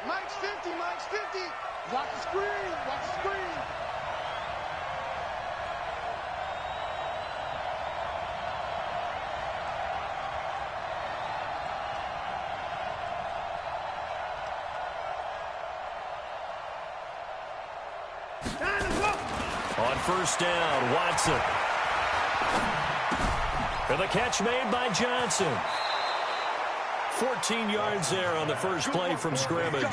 Mike's 50, Mike's 50. Watch the screen, watch the screen. On first down, Watson. For the catch made by Johnson. 14 yards there on the first play from scrimmage.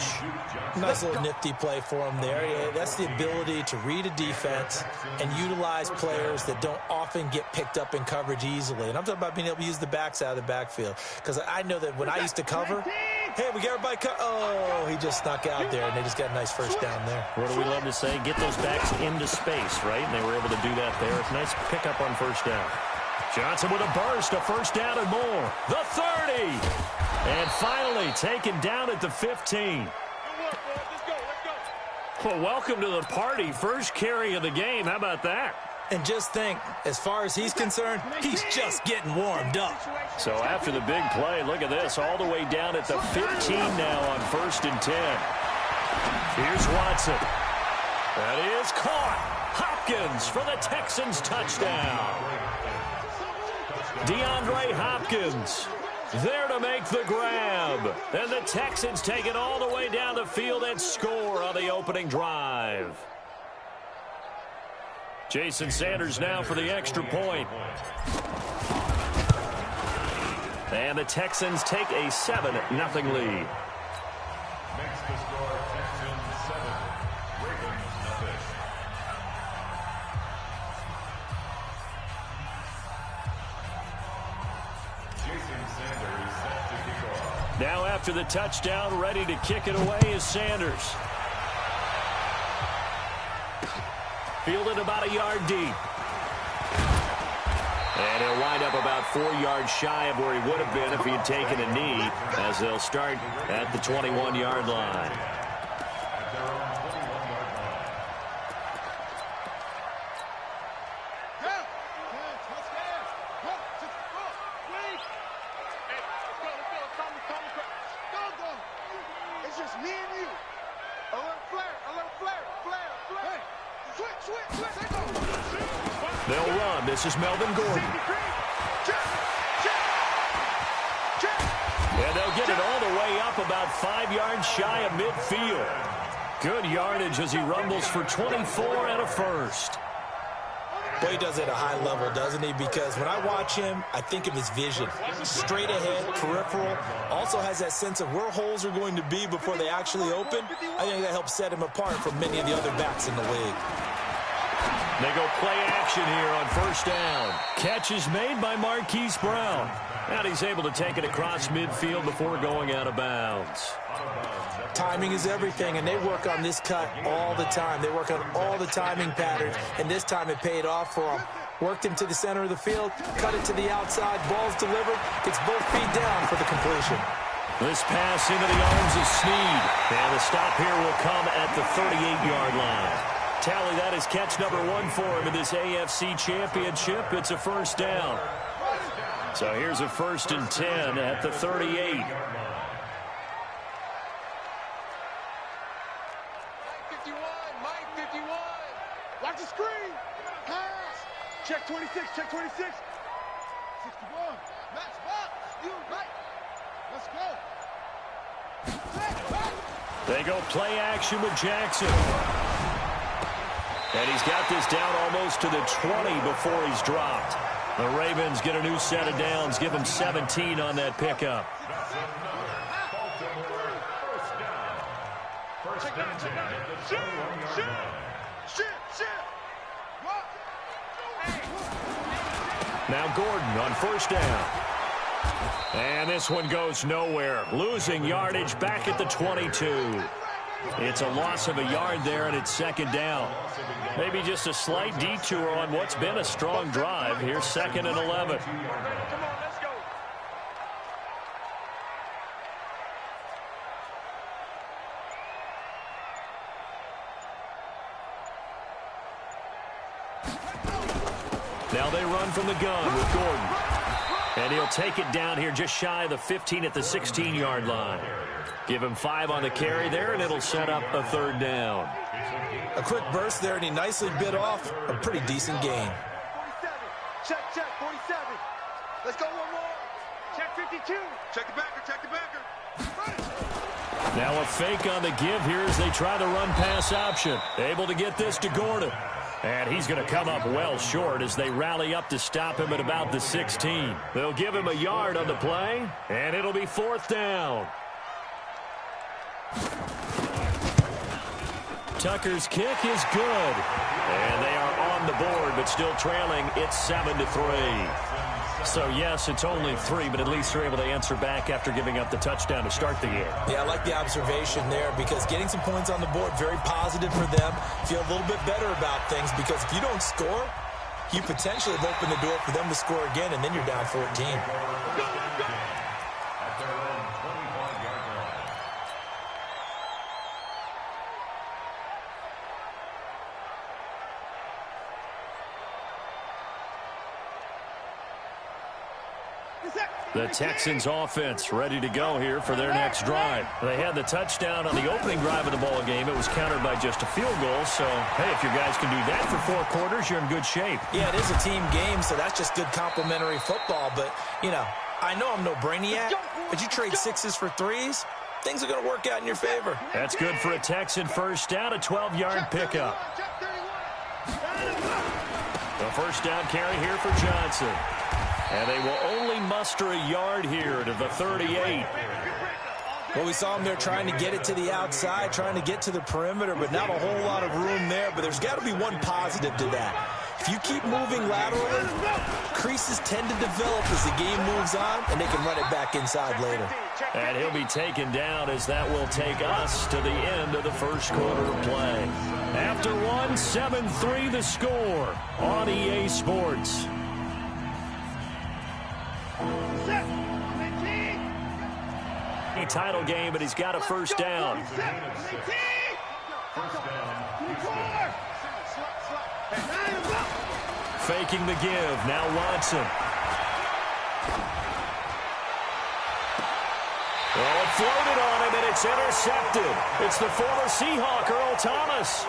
Nice little nifty play for him there. Yeah, that's the ability to read a defense and utilize players that don't often get picked up in coverage easily. And I'm talking about being able to use the backs out of the backfield. Because I know that when I used to cover, hey, we got everybody oh, he just snuck out there, and they just got a nice first down there. What do we love to say? Get those backs into space, right? And they were able to do that there. It's a nice pickup on first down. Johnson with a burst, a first down and more. The 30. And finally taken down at the 15. Well, welcome to the party. First carry of the game. How about that? And just think, as far as he's concerned, he's just getting warmed up. So after the big play, look at this, all the way down at the 15 now on first and 10. Here's Watson. That is caught. Hopkins for the Texans touchdown. DeAndre Hopkins there to make the grab. And the Texans take it all the way down the field and score on the opening drive. Jason Sanders now for the extra point. And the Texans take a 7-0 lead. Makes the score Texans 7, Ravens nothing. Jason Sanders set to kick off. Now after the touchdown, ready to kick it away is Sanders. Fielded about a yard deep. And he'll wind up about 4 yards shy of where he would have been if he had taken a knee, as they'll start at the 21-yard line. At their own 21-yard line. It's just me and you. A little flare. Switch. They'll run. This is Melvin Gordon. And they'll get it all the way up about 5 yards shy of midfield. Good yardage as he rumbles for 24 and a first. Boy, he does it at a high level, doesn't he? Because when I watch him, I think of his vision. Straight ahead, peripheral. Also has that sense of where holes are going to be before they actually open. I think that helps set him apart from many of the other backs in the league. They go play action here on first down. Catch is made by Marquise Brown. And he's able to take it across midfield before going out of bounds. Timing is everything, and they work on this cut all the time. They work on all the timing patterns, and this time it paid off for them. Worked him to the center of the field, cut it to the outside, ball's delivered, gets both feet down for the completion. This pass into the arms of Snead. And the stop here will come at the 38-yard line. Tally, that is catch number 1 for him in this AFC Championship. It's a first down. So here's a 1st and 10 at the 38. Mike 51. Watch the screen. Pass. Check 26. 61. Max box. You right. Let's go. They go play action with Jackson. And he's got this down almost to the 20 before he's dropped. The Ravens get a new set of downs, give him 17 on that pickup. Now Gordon on first down. And this one goes nowhere. Losing yardage back at the 22. It's a loss of a yard there, and it's second down. Maybe just a slight detour on what's been a strong drive. Here's 2nd and 11. Now they run from the gun with Gordon. And he'll take it down here just shy of the 15 at the 16-yard line. Give him 5 on the carry there, and it'll set up a 3rd down. A quick burst there, and he nicely bit off a pretty decent gain. 47. Check, 47. Let's go one more. Check 52. Check the backer, check the backer. Now a fake on the give here as they try the run-pass option. Able to get this to Gordon. And he's going to come up well short as they rally up to stop him at about the 16. They'll give him a yard on the play, and it'll be 4th down. Tucker's kick is good. And they are on the board, but still trailing. It's 7-3. So, yes, it's only 3, but at least they're able to answer back after giving up the touchdown to start the game. Yeah, I like the observation there because getting some points on the board, very positive for them. Feel a little bit better about things because if you don't score, you potentially have opened the door for them to score again, and then you're down 14. The Texans offense ready to go here for their next drive. They had the touchdown on the opening drive of the ball game. It was countered by just a field goal. So, hey, if you guys can do that for 4 quarters, you're in good shape. Yeah, it is a team game, so that's just good complimentary football. But, you know, I know I'm no brainiac, but you trade 6s for 3s, things are going to work out in your favor. That's good for a Texan first down, a 12-yard pickup. The first down carry here for Johnson. And they will only muster a yard here to the 38. Well, we saw him there trying to get it to the outside, trying to get to the perimeter, but not a whole lot of room there. But there's got to be one positive to that. If you keep moving laterally, creases tend to develop as the game moves on, and they can run it back inside later. And he'll be taken down as that will take us to the end of the first quarter of play. After 1, 7-3 the score on EA Sports. Title game, but he's got a first down. Faking the give. Now Watson. Well, it floated on him, and it's intercepted. It's the former Seahawk, Earl Thomas.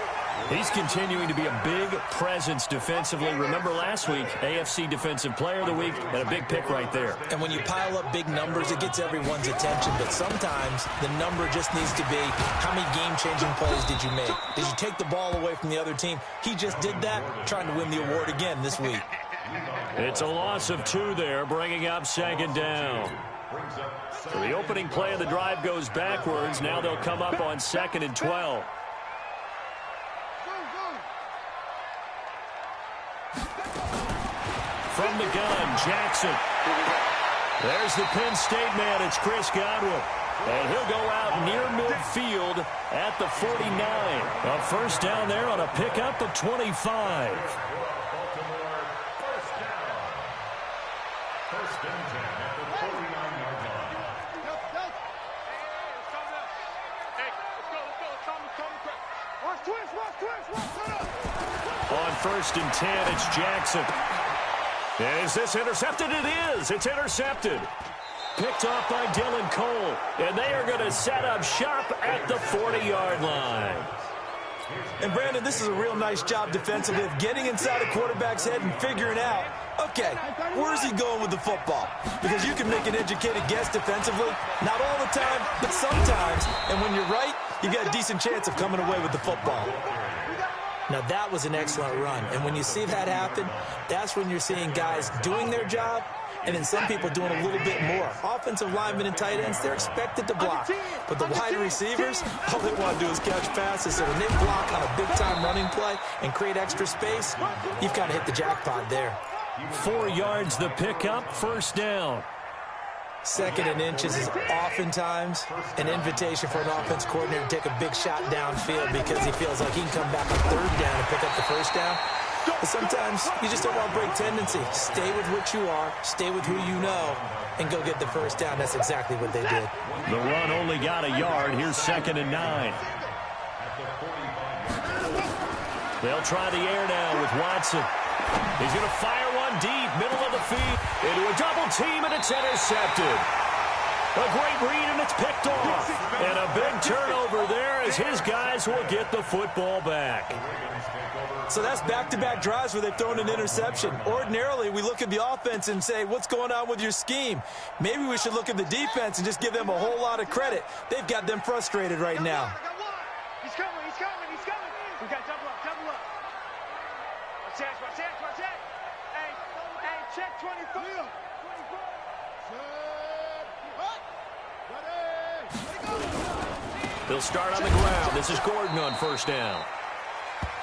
He's continuing to be a big presence defensively. Remember last week, AFC Defensive Player of the Week, and a big pick right there. And when you pile up big numbers, it gets everyone's attention. But sometimes the number just needs to be, how many game-changing plays did you make? Did you take the ball away from the other team? He just did that, trying to win the award again this week. It's a loss of 2 there, bringing up 2nd down. So the opening play of the drive goes backwards. Now they'll come up on 2nd and 12. From the gun, Jackson. There's the Penn State man. It's Chris Godwin. And he'll go out near midfield at the 49. A first down there on a pickup of 25. On 1st and 10, it's Jackson. And is this intercepted? It is. It's intercepted. Picked off by Dylan Cole. And they are going to set up shop at the 40-yard line. And, Brandon, this is a real nice job defensively of getting inside a quarterback's head and figuring out, okay, where's he going with the football? Because you can make an educated guess defensively, not all the time, but sometimes. And when you're right, you got a decent chance of coming away with the football. Now, that was an excellent run. And when you see that happen, that's when you're seeing guys doing their job and then some people doing a little bit more. Offensive linemen and tight ends, they're expected to block. But the wide receivers, all they want to do is catch passes. So when they block on a big-time running play and create extra space, you've kind of hit the jackpot there. 4 yards the pickup, first down. 2nd and inches is oftentimes an invitation for an offense coordinator to take a big shot downfield because he feels like he can come back on 3rd down and pick up the first down. But sometimes you just don't want to break tendency. Stay with what you are, stay with who you know, and go get the first down. That's exactly what they did. The run only got a yard. Here's 2nd and 9. They'll try the air now with Watson. He's going to fire one run deep, middle of the field, into a double team, and it's intercepted. A great read, and it's picked off. And a big turnover there as his guys will get the football back. So that's back-to-back drives where they've thrown an interception. Ordinarily, we look at the offense and say, what's going on with your scheme? Maybe we should look at the defense and just give them a whole lot of credit. They've got them frustrated right now. He's coming. We got double up. Watch that. Hey, check 24. They'll start on the ground. This is Gordon on first down.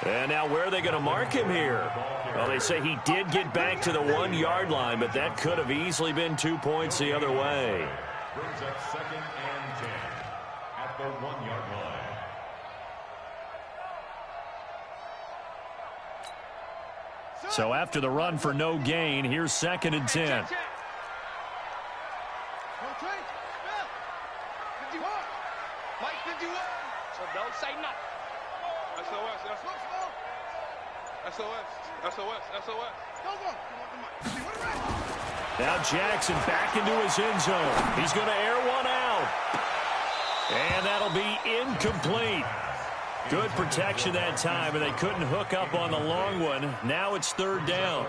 And now where are they going to mark him here? Well, they say he did get back to the 1-yard line, but that could have easily been 2 points the other way. Brings up 2nd and 10 at the 1-yard line. So after the run for no gain, here's 2nd and 10. So don't say nothing. SOS. Now Jackson back into his end zone. He's going to air one out. And that'll be incomplete. Good protection that time, and they couldn't hook up on the long one. Now it's 3rd down.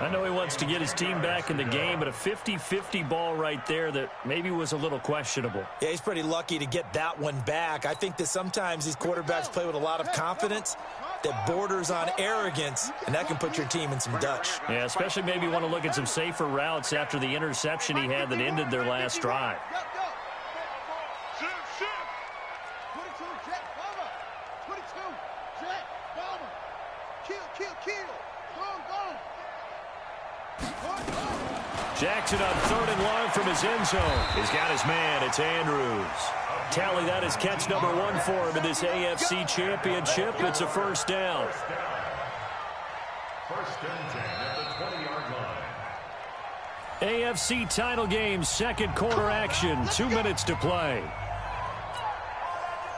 I know he wants to get his team back in the game, but a 50-50 ball right there that maybe was a little questionable. Yeah, he's pretty lucky to get that one back. I think that sometimes these quarterbacks play with a lot of confidence that borders on arrogance, and that can put your team in some Dutch. Yeah, especially maybe want to look at some safer routes after the interception he had that ended their last drive. Jackson on 3rd and long from his end zone. He's got his man. It's Andrews. Tally, that is catch number 1 for him in this AFC Championship. It's a first down. 1st and 10 at the 20-yard line. AFC title game, 2nd quarter action. 2 minutes to play.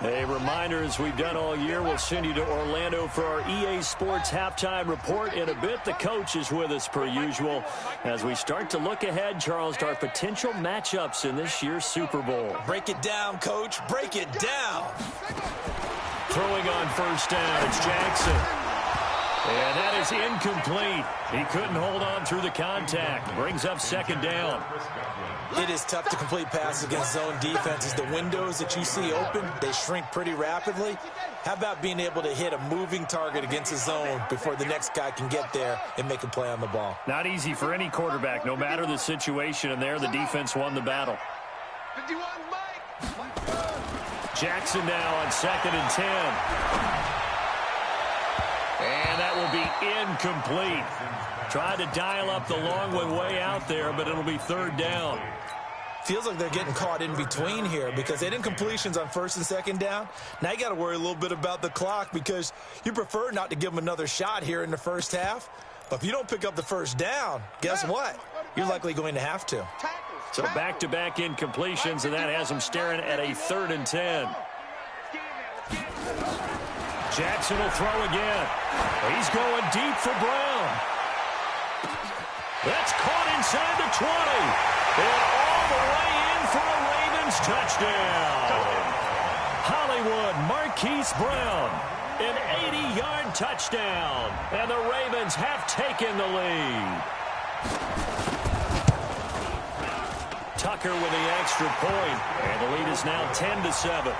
A reminder, as we've done all year, we'll send you to Orlando for our EA Sports halftime report in a bit. The coach is with us per usual as we start to look ahead, Charles, to our potential matchups in this year's Super Bowl. Break it down, Coach. Break it down. Throwing on first down, it's Jackson. And that is incomplete. He couldn't hold on through the contact. Brings up 2nd down. It is tough to complete passes against zone defenses. The windows that you see open, they shrink pretty rapidly. How about being able to hit a moving target against a zone before the next guy can get there and make a play on the ball? Not easy for any quarterback, no matter the situation. And there, the defense won the battle. Jackson now on 2nd and 10. And that will be incomplete. Tried to dial up the long one way out there, but it'll be 3rd down. Feels like they're getting caught in between here because they did incompletions on 1st and 2nd down. Now you got to worry a little bit about the clock because you prefer not to give them another shot here in the first half. But if you don't pick up the first down, guess what? You're likely going to have to. So back-to-back incompletions, and that has them staring at a 3rd and 10. Jackson will throw again. He's going deep for Brown. That's caught inside the 20. And all the way in for a Ravens touchdown. Hollywood Marquise Brown, an 80-yard touchdown. And the Ravens have taken the lead. Tucker with the extra point. And the lead is now 10-7.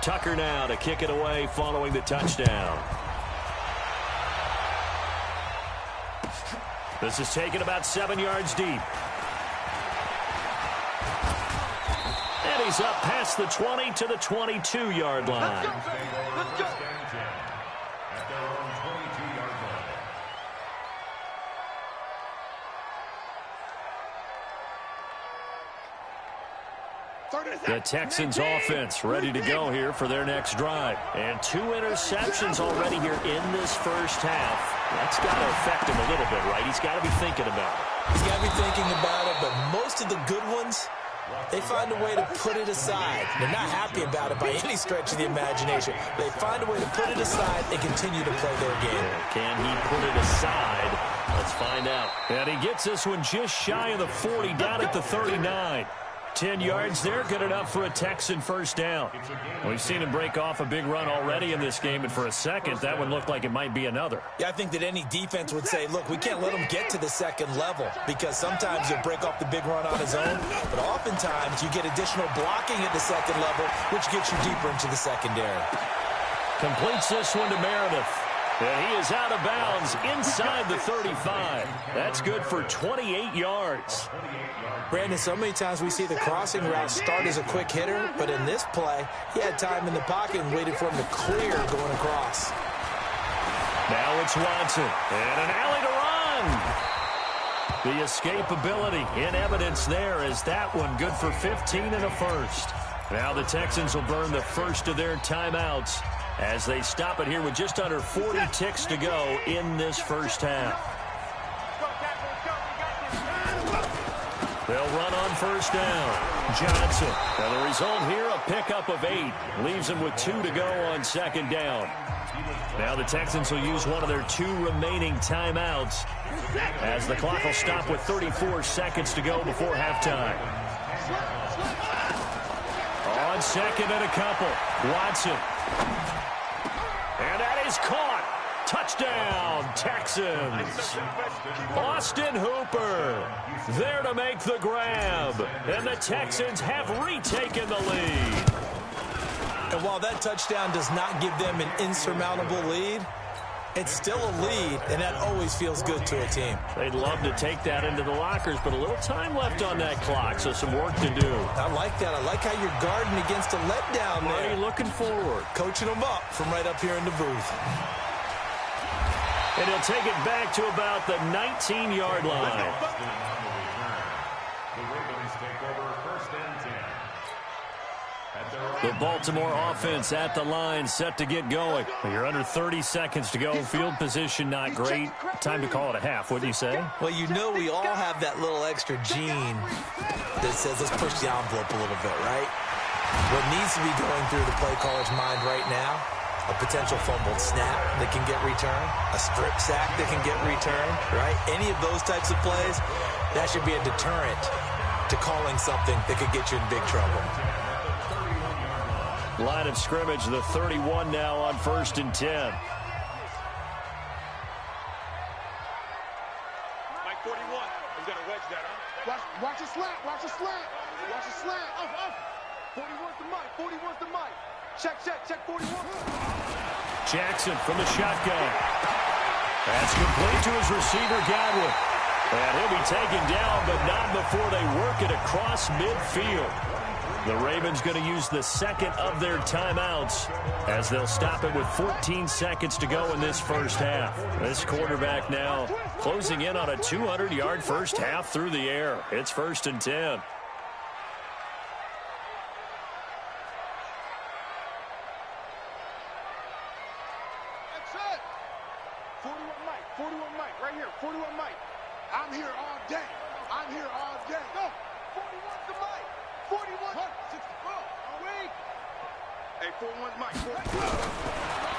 Tucker now to kick it away following the touchdown. This is taken about 7 yards deep. And he's up past the 20 to the 22-yard line. Let's go. At their own 22-yard line. The Texans offense ready to go here for their next drive. And 2 interceptions already here in this first half. That's got to affect him a little bit, right? He's got to be thinking about it. He's got to be thinking about it, but most of the good ones, they find a way to put it aside. They're not happy about it by any stretch of the imagination. They find a way to put it aside and continue to play their game. Can he put it aside? Let's find out. And he gets this one just shy of the 40, down at the 39. 10 yards there, good enough for a Texan first down. We've seen him break off a big run already in this game, and for a second, that one looked like it might be another. Yeah, I think that any defense would say, look, we can't let him get to the second level, because sometimes he'll break off the big run on his own, but oftentimes you get additional blocking at the second level, which gets you deeper into the secondary. Completes this one to Meredith. And he is out of bounds inside the 35. That's good for 28 yards. Brandon, so many times we see the crossing route start as a quick hitter, but in this play, he had time in the pocket and waited for him to clear going across. Now it's Watson, and an alley to run. The escapability in evidence there as that one good for 15 and a first. Now the Texans will burn the first of their timeouts as they stop it here with just under 40 ticks to go in this first half. They'll run on first down. Johnson. And the result here, a pickup of 8. Leaves him with 2 to go on second down. Now the Texans will use one of their 2 remaining timeouts as the clock will stop with 34 seconds to go before halftime. On second and a couple, Watson. And that is caught. Touchdown, Texans. Austin Hooper there to make the grab. And the Texans have retaken the lead. And while that touchdown does not give them an insurmountable lead, it's still a lead, and that always feels good to a team. They'd love to take that into the lockers, but a little time left on that clock, so some work to do. I like that. I like how you're guarding against a letdown there. Already looking forward. Coaching them up from right up here in the booth. And he'll take it back to about the 19-yard line. The Baltimore offense at the line, set to get going. You're under 30 seconds to go. Field position not great. Time to call it a half, wouldn't you say? Well, you know we all have that little extra gene that says let's push the envelope a little bit, right? What needs to be going through the play caller's mind right now, a potential fumbled snap that can get returned, a strip sack that can get returned, right? Any of those types of plays, that should be a deterrent to calling something that could get you in big trouble. Line of scrimmage, the 31 now on 1st and 10. Mike 41. He's got to wedge that, huh? Watch a slant. Watch a slant. Watch a slant. Up. 41's the Mike. 41's the Mike. Check. 41. Jackson from the shotgun. That's complete to his receiver, Godwin. And he'll be taken down, but not before they work it across midfield. The Ravens going to use the second of their timeouts as they'll stop it with 14 seconds to go in this first half. This quarterback now closing in on a 200-yard first half through the air. It's 1st and 10. That's it. 41 Mike, right here. 41 Mike. I'm here all day. Go. 41's the Mike. 41. 64. Away. Hey, 41's Mike.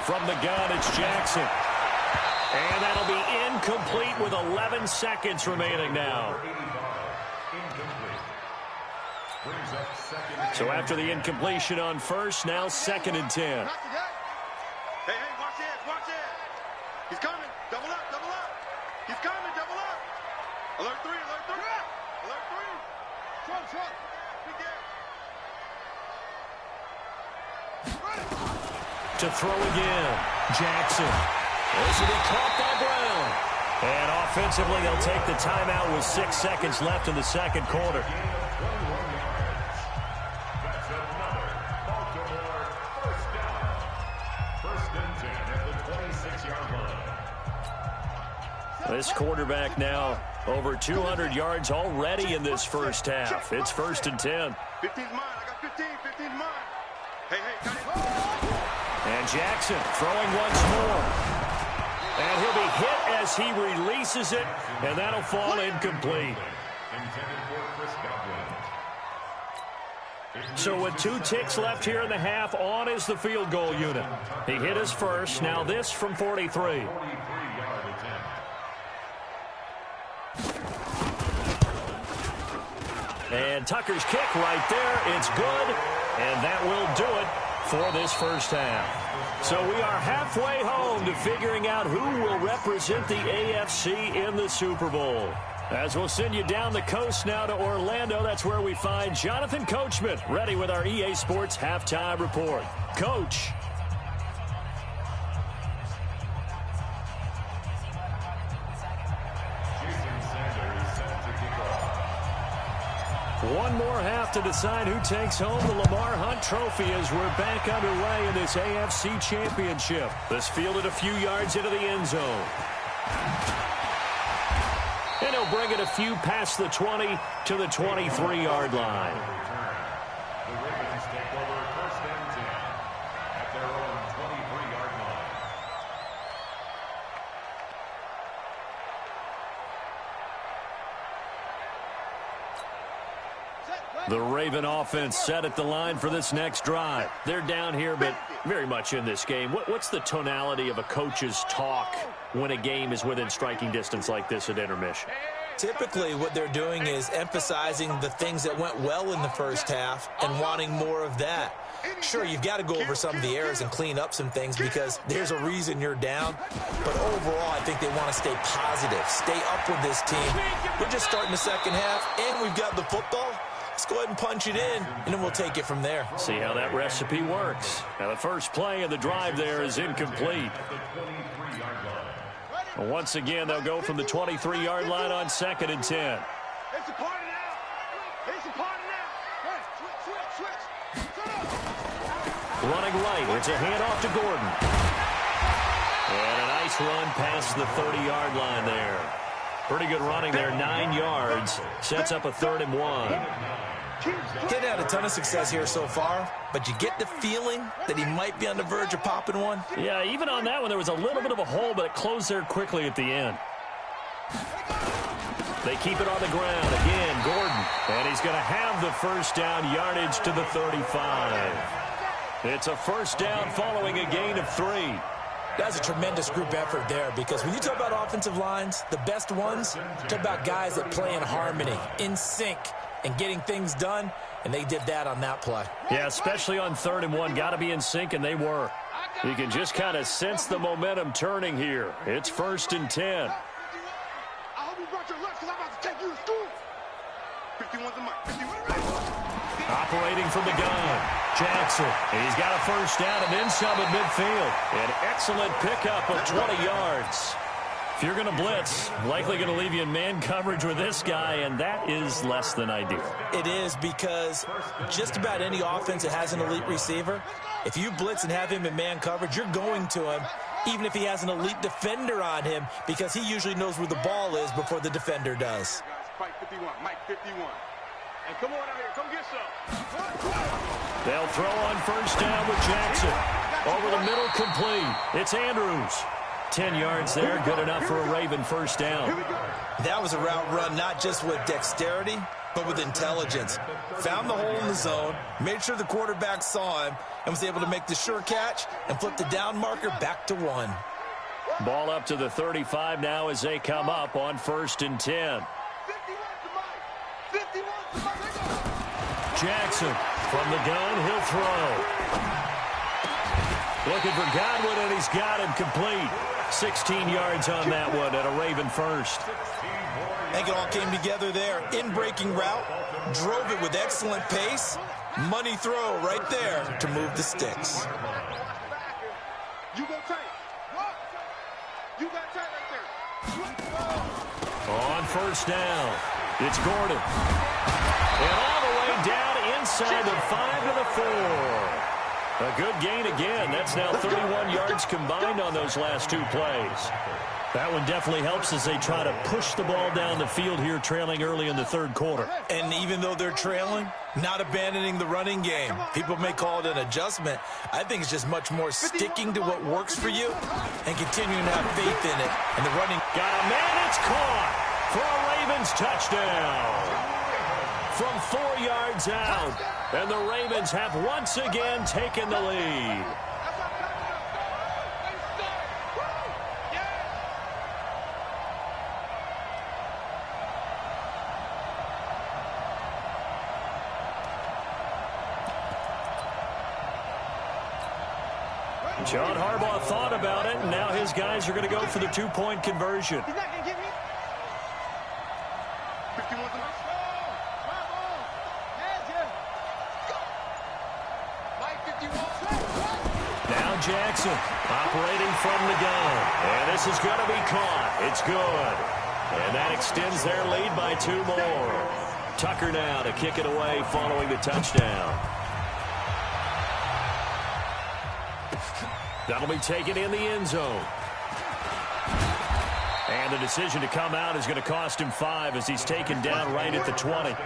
From the gun, it's Jackson. And that'll be incomplete with 11 seconds remaining now. So after the incompletion on first, now 2nd and 10. Hey, watch it. He's coming. Double up. He's coming, double up. Alert 3. Truck. To throw again, Jackson. This will be caught by Brown. And offensively, they'll take the timeout with 6 seconds left in the second quarter. This quarterback now over 200 yards already in this first half. It's 1st and 10. 15's mine. I got 15's mine. Hey, got it. And Jackson throwing once more. And he'll be hit as he releases it, and that'll fall incomplete. So with 2 ticks left here in the half, on is the field goal unit. He hit his first. Now this from 43. And Tucker's kick right there. It's good, and that will do it for this first half. So we are halfway home to figuring out who will represent the AFC in the Super Bowl. As we'll send you down the coast now to Orlando, that's where we find Jonathan Coachman ready with our EA Sports Halftime Report. Coach. One more half to decide who takes home the Lamar Hunt Trophy as we're back underway in this AFC Championship. This fielded a few yards into the end zone. And he'll bring it a few past the 20 to the 23-yard line. The Ravens take over first and 10 at their own 23-yard line. The Raven offense set at the line for this next drive. They're down here, but very much in this game. What's the tonality of a coach's talk when a game is within striking distance like this at intermission? Typically, what they're doing is emphasizing the things that went well in the first half and wanting more of that. Sure, you've got to go over some of the errors and clean up some things because there's a reason you're down. But overall, I think they want to stay positive, stay up with this team. We're just starting the second half, and we've got the football. Let's go ahead and punch it in, and then we'll take it from there. See how that recipe works. Now, the first play of the drive there is incomplete. Once again, they'll go from the 23-yard line on 2nd and 10. It's a party now. It's a party now. Switch. Running right, it's a handoff to Gordon. And a nice run past the 30-yard line there. Pretty good running there, 9 yards. Sets up a 3rd and 1. Kid had a ton of success here so far, but you get the feeling that he might be on the verge of popping one. Yeah, even on that one, there was a little bit of a hole, but it closed there quickly at the end. They keep it on the ground. Again, Gordon. And he's going to have the first down, yardage to the 35. It's a first down following a gain of 3. That's a tremendous group effort there because when you talk about offensive lines, the best ones, talk about guys that play in harmony, in sync, and getting things done, and they did that on that play. Yeah, especially on 3rd and 1. Got to be in sync, and they were. You can just kind of sense the momentum turning here. It's 1st and 10. I hope you brought your lunch because I'm about to take you to school. 51's the mic. 51 Operating from the gun, Jackson. He's got a first down and then some at midfield. An excellent pickup of 20 yards. If you're going to blitz, likely going to leave you in man coverage with this guy, and that is less than ideal. It is because just about any offense that has an elite receiver, if you blitz and have him in man coverage, you're going to him, even if he has an elite defender on him, because he usually knows where the ball is before the defender does. Mike 51. Mike 51. And come on out here. Come get some. They'll throw on first down with Jackson. Over the middle, complete. It's Andrews. 10 yards there, good enough for a Raven first down. That was a route run not just with dexterity, but with intelligence. Found the hole in the zone, made sure the quarterback saw him, and was able to make the sure catch and flip the down marker back to 1. Ball up to the 35 now as they come up on 1st and 10. Jackson from the gun, he'll throw. Looking for Godwin, and he's got him complete. 16 yards on that one at a Raven first. I think it all came together there. In-breaking route, drove it with excellent pace. Money throw right there to move the sticks. You go tight. You got tight right there. On first down, it's Gordon. And all the way down inside the 5 to the 4. A good gain again. That's now 31 yards combined on those last 2 plays. That one definitely helps as they try to push the ball down the field here, trailing early in the third quarter. And even though they're trailing, not abandoning the running game. People may call it an adjustment. I think it's just much more sticking to what works for you and continuing to have faith in it. And the running. Got a man, it's caught for a Ravens touchdown. From 4 yards out, and the Ravens have once again taken the lead. John Harbaugh thought about it, and now his guys are going to go for the two-point conversion. He's not going to give me. 51. Now Jackson operating from the gun. And this is going to be caught. It's good. And that extends their lead by 2 more. Tucker now to kick it away following the touchdown. That'll be taken in the end zone. And the decision to come out is going to cost him 5 as he's taken down right at the 20.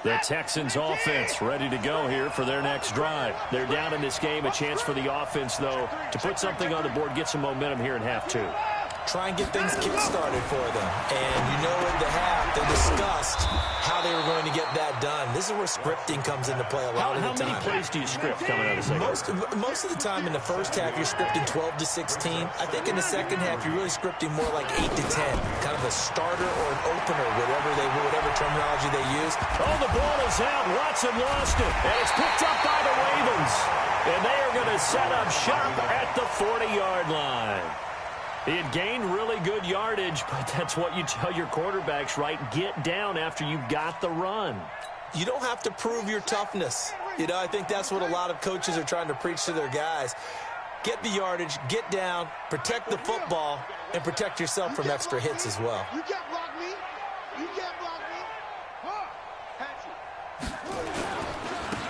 The Texans offense ready to go here for their next drive. They're down in this game. A chance for the offense, though, to put something on the board, get some momentum here in half 2. Try and get things kick-started for them. And you know in the half, they discussed how they were going to get that done. This is where scripting comes into play a lot of the time. How many plays do you script coming out of the second? Most of the time in the first half, you're scripting 12 to 16. I think in the second half, you're really scripting more like 8 to 10. Kind of a starter or an opener, whatever terminology they use. Oh, the ball is out. Watson lost it. And it's picked up by the Ravens. And they are going to set up shop at the 40-yard line. He had gained really good yardage, but that's what you tell your quarterbacks, right? Get down after you got the run. You don't have to prove your toughness. You know, I think that's what a lot of coaches are trying to preach to their guys. Get the yardage, get down, protect the football, and protect yourself from extra hits as well. You can't block me. You can't block me.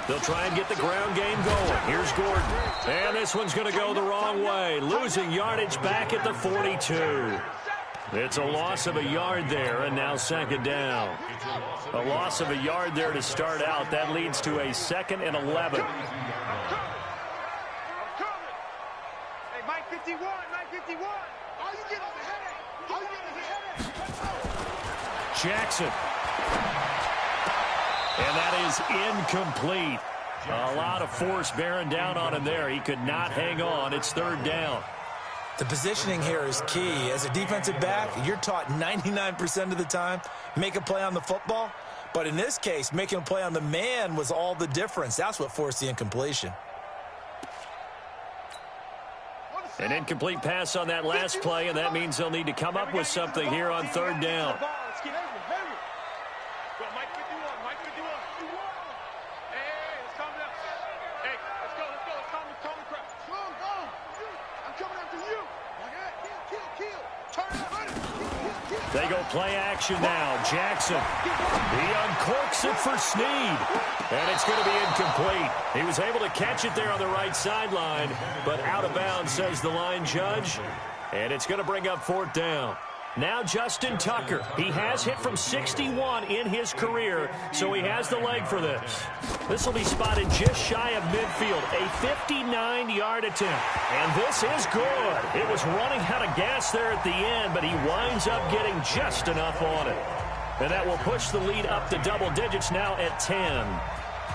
They'll try and get the ground game going. Here's Gordon. And this one's going to go the wrong way. Losing yardage back at the 42. It's a loss of a yard there, and now second down. A loss of a yard there to start out. That leads to a 2nd and 11. Hey, Mike 51, Mike 51. All you get is a headache. All you get is a headache. Jackson. And that is incomplete. A lot of force bearing down on him there. He could not hang on. It's 3rd down. The positioning here is key. As a defensive back, you're taught 99% of the time, make a play on the football. But in this case, making a play on the man was all the difference. That's what forced the incompletion. An incomplete pass on that last play, and that means they'll need to come up with something here on 3rd down. They go play action now. Jackson. He uncorks it for Snead. And it's going to be incomplete. He was able to catch it there on the right sideline, but out of bounds, says the line judge. And it's going to bring up 4th down. Now Justin Tucker. He has hit from 61 in his career, so he has the leg for this. This will be spotted just shy of midfield. A 59-yard attempt. And this is good. It was running out of gas there at the end, but he winds up getting just enough on it. And that will push the lead up to double digits now at 10.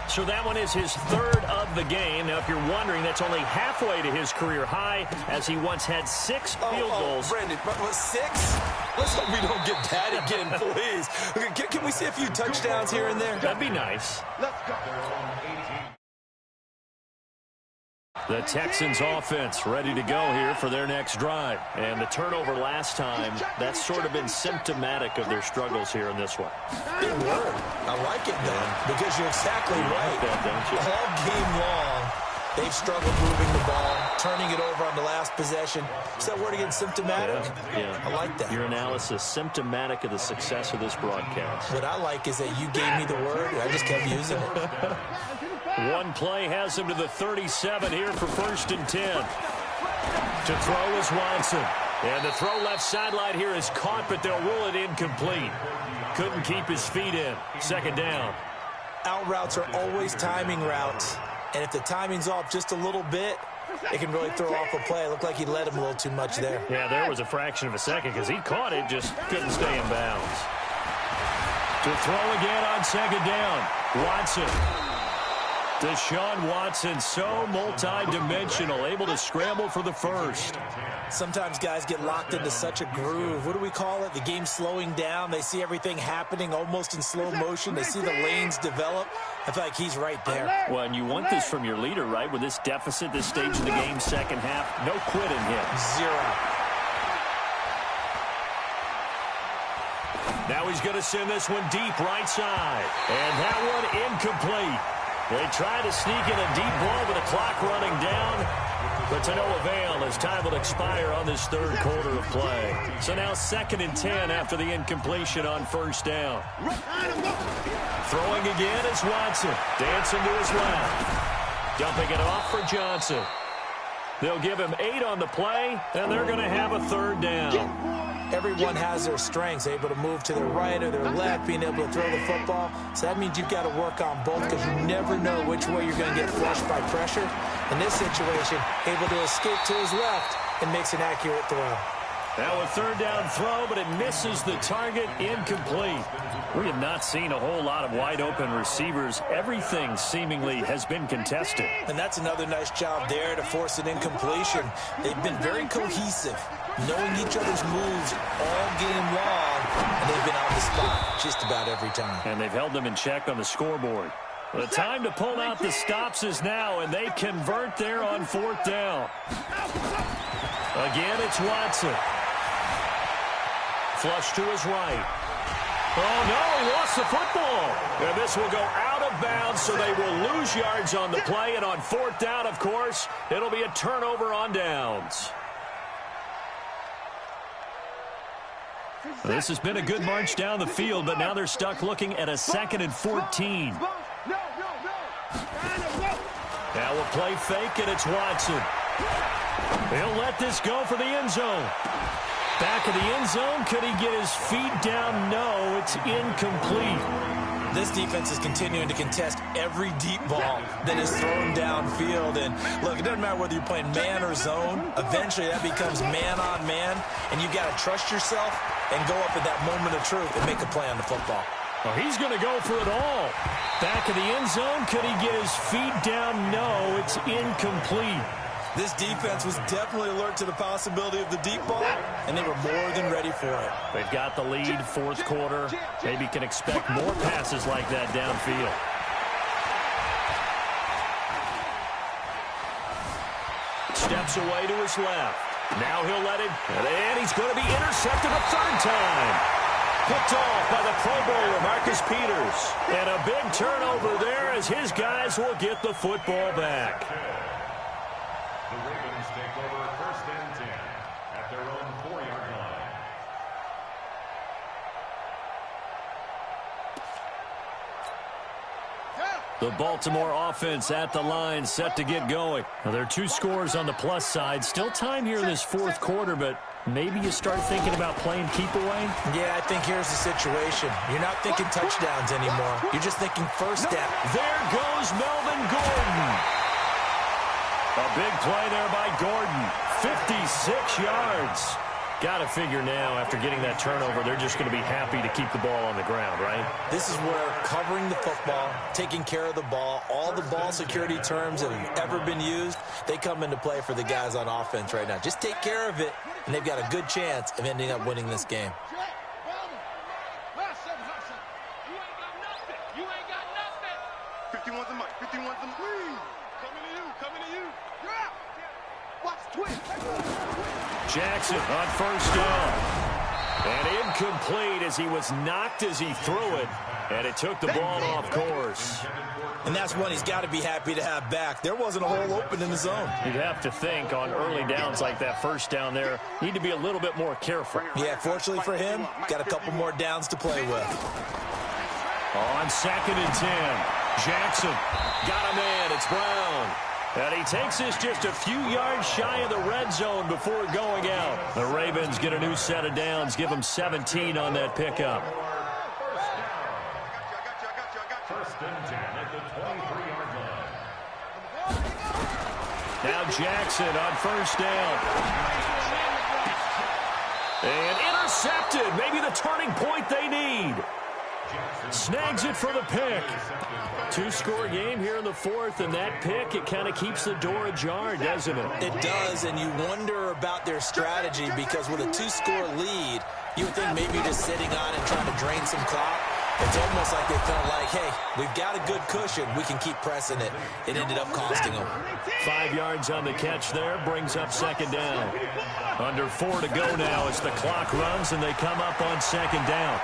So that one is his 3rd of the game. Now, if you're wondering, that's only halfway to his career high, as he once had 6 field goals. Brandon, but 6? Let's hope we don't get that again, please. Can we see a few touchdowns here and there? That'd be nice. Let's go. The Texans offense ready to go here for their next drive. And the turnover last time, that's sort of been symptomatic of their struggles here in this one. It worked. I like it, though, because you're exactly right. Like that, don't you? All game long, they've struggled moving the ball. turning it over on the last possession. Is that word again, symptomatic? Yeah. I like that. Your analysis, symptomatic of the success of this broadcast. What I like is that you gave me the word, and I just kept using it. One play has him to the 37 here for 1st and 10. To throw is Watson. And the throw left sideline here is caught, but they'll rule it incomplete. Couldn't keep his feet in. 2nd down. Out routes are always timing routes. And if the timing's off just a little bit, it can really throw off a play. It looked like he led him a little too much there. Yeah, there was a fraction of a second because he caught it, just couldn't stay in bounds. To throw again on 2nd down. Watson. Deshaun Watson, so multi-dimensional, able to scramble for the first. Sometimes guys get locked into such a groove. What do we call it? The game's slowing down. They see everything happening almost in slow motion. They see the lanes develop. I feel like he's right there. Well, and you want this from your leader, right? With this deficit, this stage of the game, second half, no quitting him. 0. Now he's going to send this one deep right side. And that one incomplete. They try to sneak in a deep ball with the clock running down, but to no avail as time will expire on this 3rd quarter of play. So now 2nd and 10 after the incompletion on 1st down. Throwing again is Watson. Dancing to his left. Dumping it off for Johnson. They'll give him 8 on the play, and they're going to have a 3rd down. Everyone has their strengths, able to move to their right or their left, being able to throw the football. So that means you've got to work on both because you never know which way you're going to get flushed by pressure. In this situation, able to escape to his left and makes an accurate throw. Now a 3rd down throw, but it misses the target, incomplete. We have not seen a whole lot of wide-open receivers. Everything seemingly has been contested. And that's another nice job there to force an incompletion. They've been very cohesive, knowing each other's moves all game long, and they've been on the spot just about every time. And they've held them in check on the scoreboard. The time to pull out the stops is now, and they convert there on 4th down. Again, it's Watson. Flush to his right. Oh, no, he lost the football. And this will go out of bounds, so they will lose yards on the play. And on 4th down, of course, it'll be a turnover on downs. This has been a good march down the field, but now they're stuck looking at a 2nd and 14. Now a play fake, and it's Watson. He'll let this go for the end zone. Back of the end zone. Could he get his feet down? No, it's incomplete. This defense is continuing to contest every deep ball that is thrown downfield. And look, it doesn't matter whether you're playing man or zone. Eventually, that becomes man on man. And you've got to trust yourself and go up at that moment of truth and make a play on the football. Well, he's going to go for it all. Back of the end zone. Could he get his feet down? No, it's incomplete. This defense was definitely alert to the possibility of the deep ball, and they were more than ready for it. They've got the lead, 4th quarter. Maybe can expect more passes like that downfield. Steps away to his left. Now he'll let it, and he's going to be intercepted a 3rd time. Picked off by the Pro Bowler, Marcus Peters. And a big turnover there as his guys will get the football back. The Ravens take over 1st and 10 at their own 4-yard line. The Baltimore offense at the line, set to get going. Now, there are 2 scores on the plus side. Still time here in this 4th quarter, but maybe you start thinking about playing keep away? Yeah, I think here's the situation. You're not thinking touchdowns anymore. You're just thinking first down. There goes Melvin Gordon. A big play there by Gordon. 56 yards. Got to figure now, after getting that turnover, they're just going to be happy to keep the ball on the ground, right? This is where covering the football, taking care of the ball, all the ball security terms that have ever been used, they come into play for the guys on offense right now. Just take care of it, and they've got a good chance of ending up winning this game. Jackson on 1st down. And incomplete as he was knocked as he threw it, and it took the ball off course. And that's one he's got to be happy to have back. There wasn't a hole open in the zone. You'd have to think on early downs like that first down there, need to be a little bit more careful. Yeah, fortunately for him, got a couple more downs to play with. On 2nd and 10, Jackson got him in. It's Brown. And he takes this just a few yards shy of the red zone before going out. The Ravens get a new set of downs, give them 17 on that pickup. First and 10 at the 23-yard line. Now Jackson on first down. And intercepted. Maybe the turning point they need. Snags it for the pick. 2-score game here in the 4th, and that pick, it kind of keeps the door ajar, doesn't it? It does, and you wonder about their strategy because with a 2-score lead, you would think maybe just sitting on and trying to drain some clock. It's almost like they felt like, hey, we've got a good cushion. We can keep pressing it. It ended up costing them. 5 yards on the catch there, brings up 2nd down. Under 4 to go now as the clock runs, and they come up on 2nd down.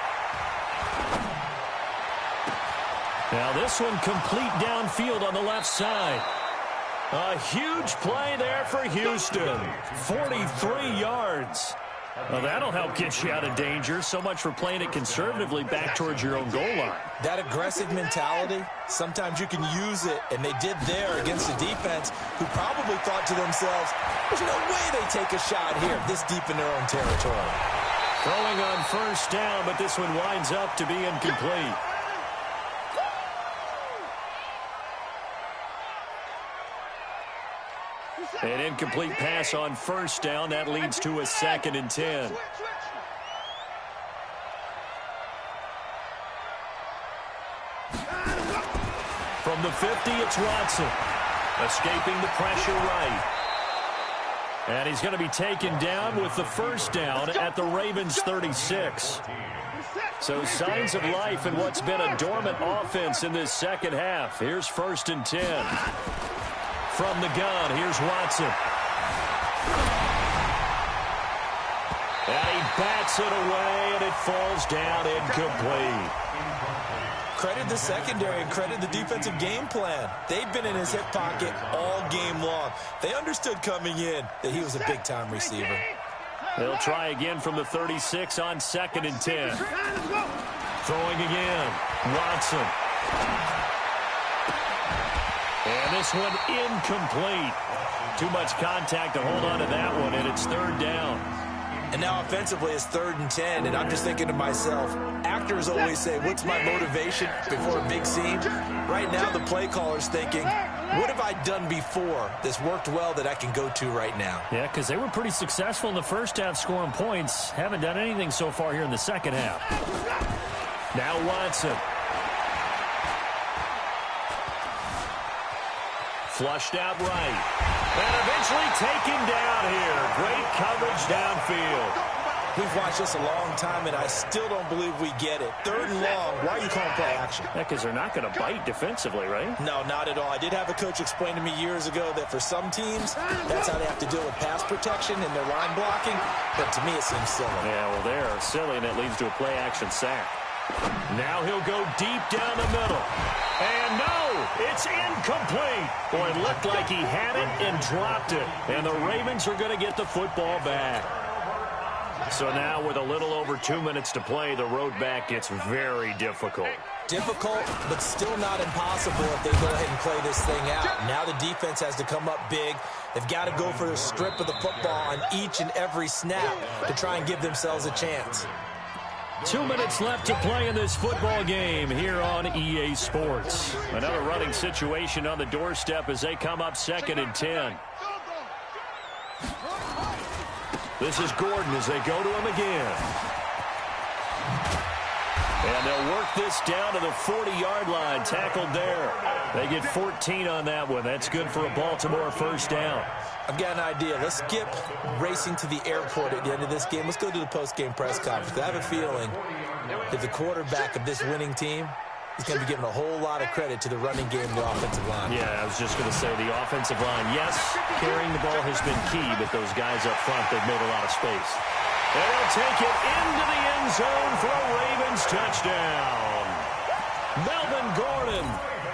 Now this one complete downfield on the left side. A huge play there for Houston. 43 yards. Well, that'll help get you out of danger. So much for playing it conservatively back towards your own goal line. That aggressive mentality, sometimes you can use it, and they did there against a defense who probably thought to themselves, there's no way they take a shot here this deep in their own territory. Throwing on first down, but this one winds up to be incomplete. An incomplete pass on first down. That leads to a 2nd and 10. From the 50, it's Watson. Escaping the pressure right. And he's going to be taken down with the first down at the Ravens 36. So signs of life in what's been a dormant offense in this second half. Here's 1st and 10. From the gun, here's Watson. And he bats it away, and it falls down incomplete. Credit the secondary and credit the defensive game plan. They've been in his hip pocket all game long. They understood coming in that he was a big-time receiver. They'll try again from the 36 on 2nd and 10. Throwing again, Watson. And this one incomplete. Too much contact to hold on to that one, and it's 3rd down. And now offensively it's 3rd and 10, and I'm just thinking to myself, actors always say, what's my motivation before a big scene? Right now the play caller's thinking, what have I done before that's worked well that I can go to right now? Yeah, because they were pretty successful in the first half scoring points. Haven't done anything so far here in the second half. Now Watson. Flushed out right. And eventually taken down here. Great coverage downfield. We've watched this a long time, and I still don't believe we get it. 3rd and long. Why are you calling play action? Yeah, because they're not going to bite defensively, right? No, not at all. I did have a coach explain to me years ago that for some teams, that's how they have to deal with pass protection and their line blocking. But to me, it seems silly. Yeah, well, they're silly, and it leads to a play-action sack. Now he'll go deep down the middle. And no, it's incomplete. Boy, it looked like he had it and dropped it. And the Ravens are going to get the football back. So now with a little over 2 minutes to play, the road back gets very difficult. Difficult, but still not impossible if they go ahead and play this thing out. Now the defense has to come up big. They've got to go for a strip of the football on each and every snap to try and give themselves a chance. 2 minutes left to play in this football game here on EA Sports. Another running situation on the doorstep as they come up 2nd and 10. This is Gordon as they go to him again. And they'll work this down to the 40-yard line. Tackled there. They get 14 on that one. That's good for a Baltimore first down. I've got an idea. Let's skip racing to the airport at the end of this game. Let's go to the post-game press conference. I have a feeling that the quarterback of this winning team is going to be given a whole lot of credit to the running game and the offensive line. Yeah, I was just going to say the offensive line. Yes, carrying the ball has been key, but those guys up front, they've made a lot of space. And they'll take take it into the end zone for a Ravens touchdown. Melvin Gordon,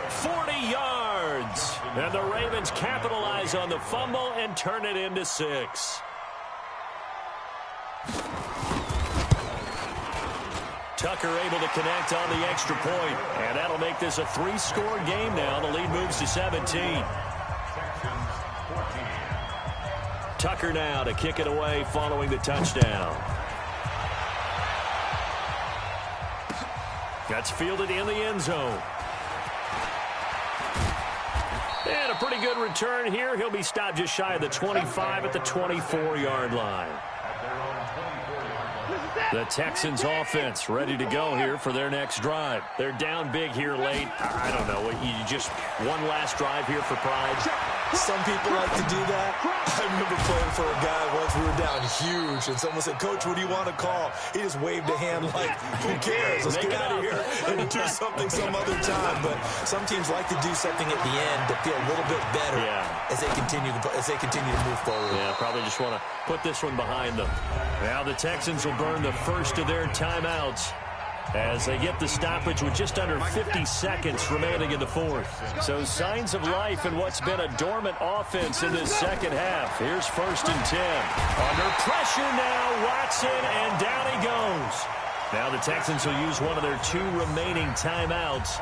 40 yards. And the Ravens capitalize on the fumble and turn it into 6. Tucker able to connect on the extra point, and that'll make this a 3-score game now. The lead moves to 17. Tucker now to kick it away following the touchdown. That's fielded in the end zone. And a pretty good return here. He'll be stopped just shy of the 25 at the 24-yard line. The Texans offense ready to go here for their next drive. They're down big here late. I don't know. You just one last drive here for pride. Some people like to do that. I remember playing for a guy once. We were down huge, and someone said, "Coach, what do you want to call?" He just waved a hand like, "Who cares? Let's get out of here and do something some other time." But some teams like to do something at the end to feel a little bit better as they continue to move forward. Yeah, probably just want to put this one behind them. Now the Texans will burn the first of their timeouts as they get the stoppage with just under 50 seconds remaining in the fourth. So signs of life in what's been a dormant offense in this second half. Here's 1st and 10. Under pressure now, Watson, and down he goes. Now the Texans will use one of their 2 remaining timeouts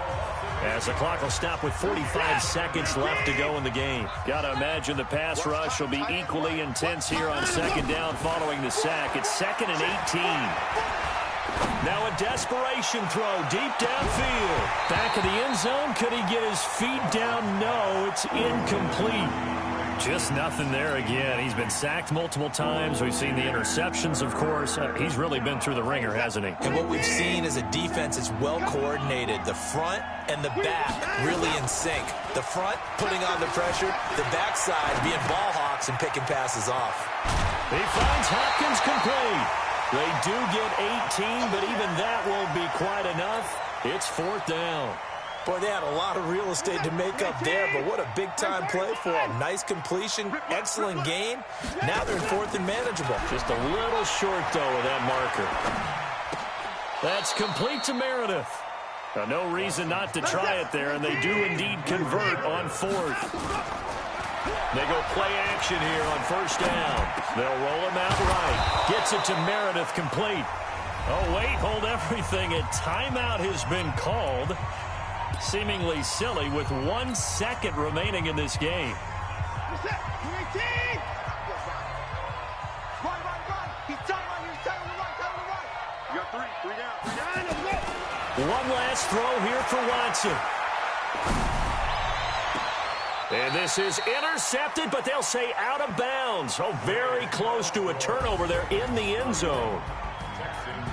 as the clock will stop with 45 seconds left to go in the game. Got to imagine the pass rush will be equally intense here on 2nd down following the sack. It's 2nd and 18. Now a desperation throw deep downfield. Back of the end zone. Could he get his feet down? No, it's incomplete. Just nothing there again. He's been sacked multiple times. We've seen the interceptions, of course. He's really been through the ringer, hasn't he? And what we've seen is a defense that's well coordinated. The front and the back really in sync. The front putting on the pressure. The backside being ball hawks and picking passes off. He finds Hopkins complete. They do get 18, but even that won't be quite enough. It's 4th down. Boy, they had a lot of real estate to make up there, but what a big-time play for them. Nice completion, excellent gain. Now they're in 4th and manageable. Just a little short, though, of that marker. That's complete to Meredith. Now, no reason not to try it there, and they do indeed convert on 4th. They go play action here on 1st down. They'll roll him out right. Gets it to Meredith complete. Oh, wait, hold everything. A timeout has been called. Seemingly silly with 1 second remaining in this game. One last throw here for Watson. And this is intercepted, but they'll say out of bounds. Oh, very close to a turnover there in the end zone.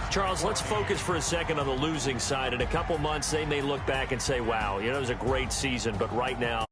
Charles, let's focus for a second on the losing side. In a couple months, they may look back and say, wow, it was a great season, but right now,